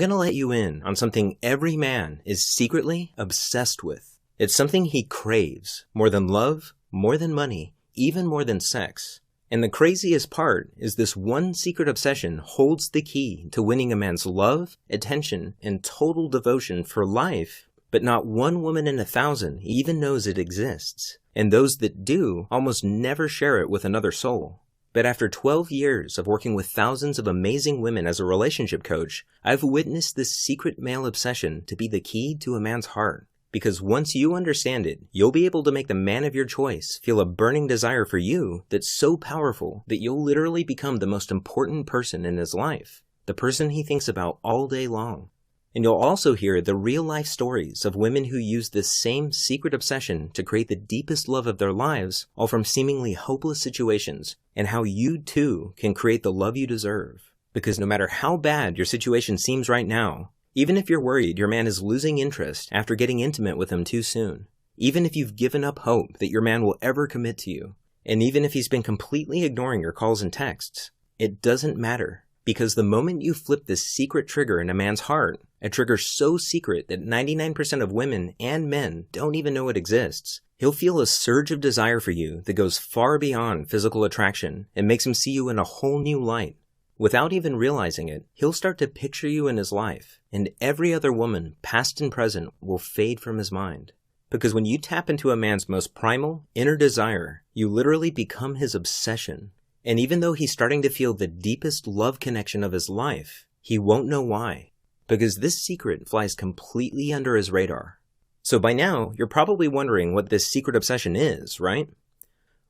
I'm gonna let you in on something every man is secretly obsessed with. It's something he craves, more than love, more than money, even more than sex. And the craziest part is this one secret obsession holds the key to winning a man's love, attention, and total devotion for life, but not one woman in 1,000 even knows it exists. And those that do almost never share it with another soul. But after 12 years of working with thousands of amazing women as a relationship coach, I've witnessed this secret male obsession to be the key to a man's heart. Because once you understand it, you'll be able to make the man of your choice feel a burning desire for you that's so powerful that you'll literally become the most important person in his life, the person he thinks about all day long. And you'll also hear the real-life stories of women who use this same secret obsession to create the deepest love of their lives, all from seemingly hopeless situations, and how you too can create the love you deserve. Because no matter how bad your situation seems right now, even if you're worried your man is losing interest after getting intimate with him too soon, even if you've given up hope that your man will ever commit to you, and even if he's been completely ignoring your calls and texts, it doesn't matter. Because the moment you flip this secret trigger in a man's heart, a trigger so secret that 99% of women and men don't even know it exists, he'll feel a surge of desire for you that goes far beyond physical attraction and makes him see you in a whole new light. Without even realizing it, he'll start to picture you in his life, and every other woman, past and present, will fade from his mind. Because when you tap into a man's most primal, inner desire, you literally become his obsession. And even though he's starting to feel the deepest love connection of his life, he won't know why. Because this secret flies completely under his radar. So by now, you're probably wondering what this secret obsession is, right?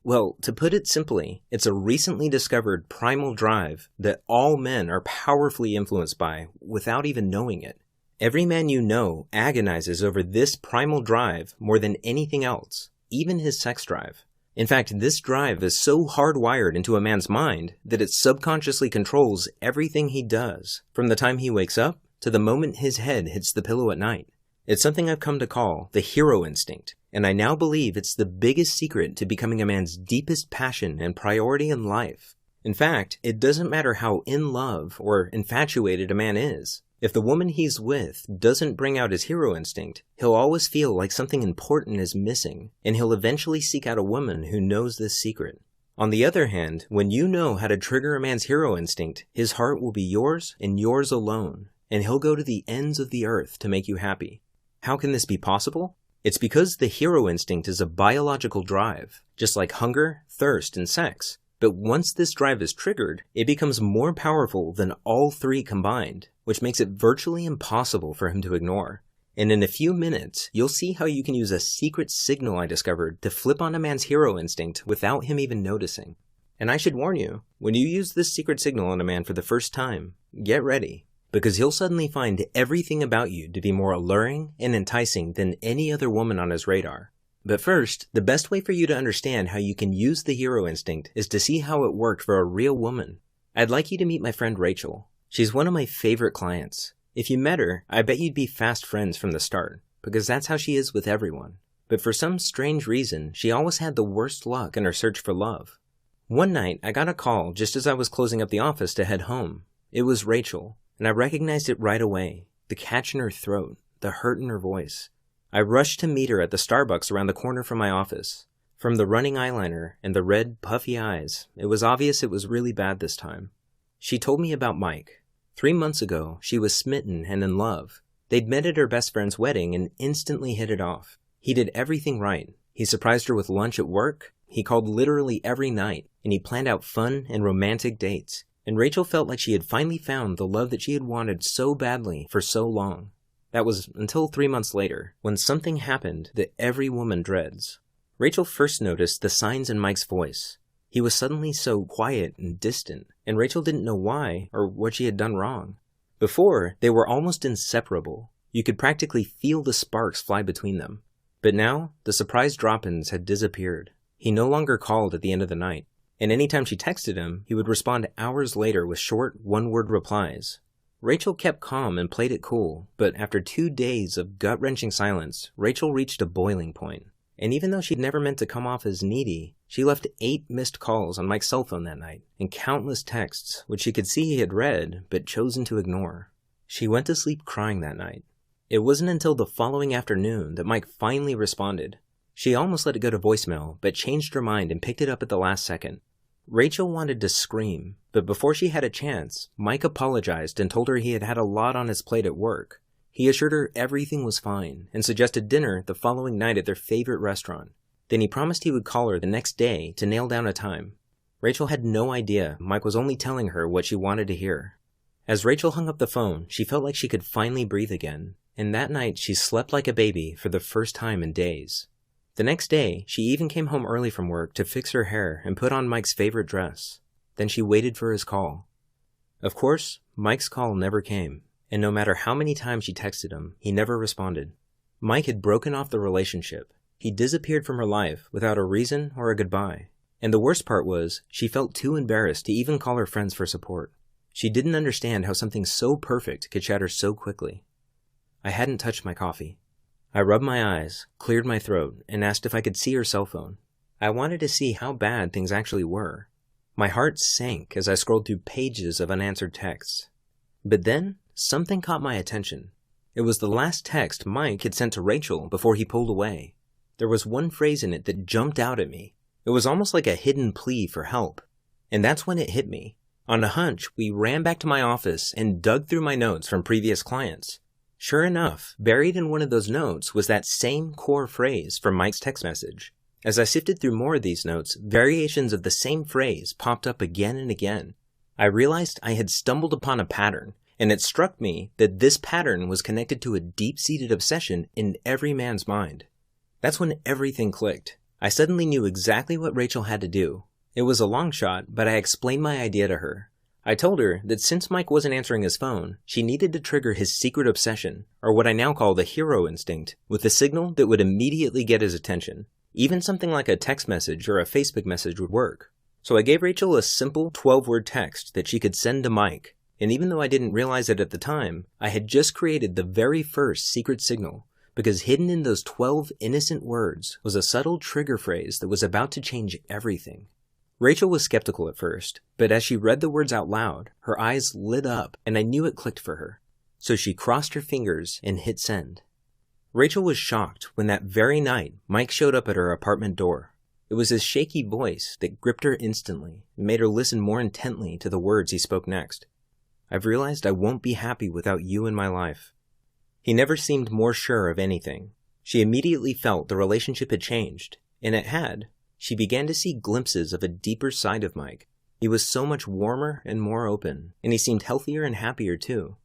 Well, to put it simply, it's a recently discovered primal drive that all men are powerfully influenced by without even knowing it. Every man you know agonizes over this primal drive more than anything else, even his sex drive. In fact, this drive is so hardwired into a man's mind that it subconsciously controls everything he does, from the time he wakes up to the moment his head hits the pillow at night. It's something I've come to call the hero instinct, and I now believe it's the biggest secret to becoming a man's deepest passion and priority in life. In fact, it doesn't matter how in love or infatuated a man is. If the woman he's with doesn't bring out his hero instinct, he'll always feel like something important is missing, and he'll eventually seek out a woman who knows this secret. On the other hand, when you know how to trigger a man's hero instinct, his heart will be yours and yours alone, and he'll go to the ends of the earth to make you happy. How can this be possible? It's because the hero instinct is a biological drive, just like hunger, thirst, and sex. But once this drive is triggered, it becomes more powerful than all three combined, which makes it virtually impossible for him to ignore. And in a few minutes, you'll see how you can use a secret signal I discovered to flip on a man's hero instinct without him even noticing. And I should warn you, when you use this secret signal on a man for the first time, get ready, because he'll suddenly find everything about you to be more alluring and enticing than any other woman on his radar. But first, the best way for you to understand how you can use the hero instinct is to see how it worked for a real woman. I'd like you to meet my friend Rachel. She's one of my favorite clients. If you met her, I bet you'd be fast friends from the start, because that's how she is with everyone. But for some strange reason, she always had the worst luck in her search for love. One night, I got a call just as I was closing up the office to head home. It was Rachel, and I recognized it right away. The catch in her throat, the hurt in her voice. I rushed to meet her at the Starbucks around the corner from my office. From the running eyeliner and the red, puffy eyes, it was obvious it was really bad this time. She told me about Mike. 3 months ago, she was smitten and in love. They'd met at her best friend's wedding and instantly hit it off. He did everything right. He surprised her with lunch at work, he called literally every night, and he planned out fun and romantic dates. And Rachel felt like she had finally found the love that she had wanted so badly for so long. That was until 3 months later, when something happened that every woman dreads. Rachel first noticed the signs in Mike's voice. He was suddenly so quiet and distant, and Rachel didn't know why or what she had done wrong. Before, they were almost inseparable. You could practically feel the sparks fly between them. But now, the surprise drop-ins had disappeared. He no longer called at the end of the night, and anytime she texted him, he would respond hours later with short, one-word replies. Rachel kept calm and played it cool, but after 2 days of gut-wrenching silence, Rachel reached a boiling point. And even though she'd never meant to come off as needy, she left 8 missed calls on Mike's cell phone that night, and countless texts, which she could see he had read, but chosen to ignore. She went to sleep crying that night. It wasn't until the following afternoon that Mike finally responded. She almost let it go to voicemail, but changed her mind and picked it up at the last second. Rachel wanted to scream, but before she had a chance, Mike apologized and told her he had had a lot on his plate at work. He assured her everything was fine and suggested dinner the following night at their favorite restaurant. Then he promised he would call her the next day to nail down a time. Rachel had no idea Mike was only telling her what she wanted to hear. As Rachel hung up the phone, she felt like she could finally breathe again, and that night she slept like a baby for the first time in days. The next day, she even came home early from work to fix her hair and put on Mike's favorite dress. Then she waited for his call. Of course, Mike's call never came, and no matter how many times she texted him, he never responded. Mike had broken off the relationship. He disappeared from her life without a reason or a goodbye. And the worst part was, she felt too embarrassed to even call her friends for support. She didn't understand how something so perfect could shatter so quickly. I hadn't touched my coffee. I rubbed my eyes, cleared my throat, and asked if I could see her cell phone. I wanted to see how bad things actually were. My heart sank as I scrolled through pages of unanswered texts. But then, something caught my attention. It was the last text Mike had sent to Rachel before he pulled away. There was one phrase in it that jumped out at me. It was almost like a hidden plea for help. And that's when it hit me. On a hunch, we ran back to my office and dug through my notes from previous clients. Sure enough, buried in one of those notes was that same core phrase from Mike's text message. As I sifted through more of these notes, variations of the same phrase popped up again and again. I realized I had stumbled upon a pattern, and it struck me that this pattern was connected to a deep-seated obsession in every man's mind. That's when everything clicked. I suddenly knew exactly what Rachel had to do. It was a long shot, but I explained my idea to her. I told her that since Mike wasn't answering his phone, she needed to trigger his secret obsession, or what I now call the hero instinct, with a signal that would immediately get his attention. Even something like a text message or a Facebook message would work. So I gave Rachel a simple 12-word text that she could send to Mike, and even though I didn't realize it at the time, I had just created the very first secret signal, because hidden in those 12 innocent words was a subtle trigger phrase that was about to change everything. Rachel was skeptical at first, but as she read the words out loud, her eyes lit up and I knew it clicked for her. So she crossed her fingers and hit send. Rachel was shocked when that very night Mike showed up at her apartment door. It was his shaky voice that gripped her instantly and made her listen more intently to the words he spoke next. I've realized I won't be happy without you in my life. He never seemed more sure of anything. She immediately felt the relationship had changed, and it had. She began to see glimpses of a deeper side of Mike. He was so much warmer and more open, and he seemed healthier and happier too.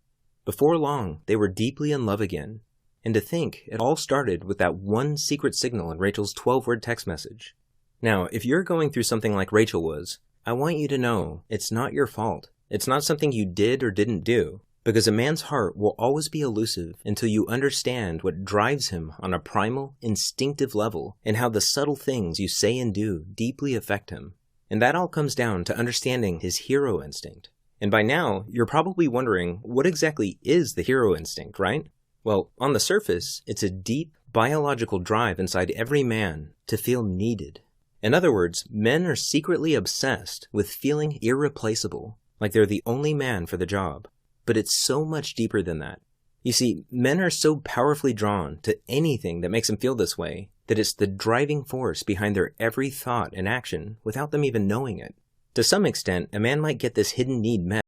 Before long, they were deeply in love again. And to think, it all started with that one secret signal in Rachel's 12-word text message. Now, if you're going through something like Rachel was, I want you to know it's not your fault. It's not something you did or didn't do. Because a man's heart will always be elusive until you understand what drives him on a primal, instinctive level and how the subtle things you say and do deeply affect him. And that all comes down to understanding his hero instinct. And by now, you're probably wondering, what exactly is the hero instinct, right? Well, on the surface, it's a deep, biological drive inside every man to feel needed. In other words, men are secretly obsessed with feeling irreplaceable, like they're the only man for the job. But it's so much deeper than that. You see, men are so powerfully drawn to anything that makes them feel this way that it's the driving force behind their every thought and action without them even knowing it. To some extent, a man might get this hidden need met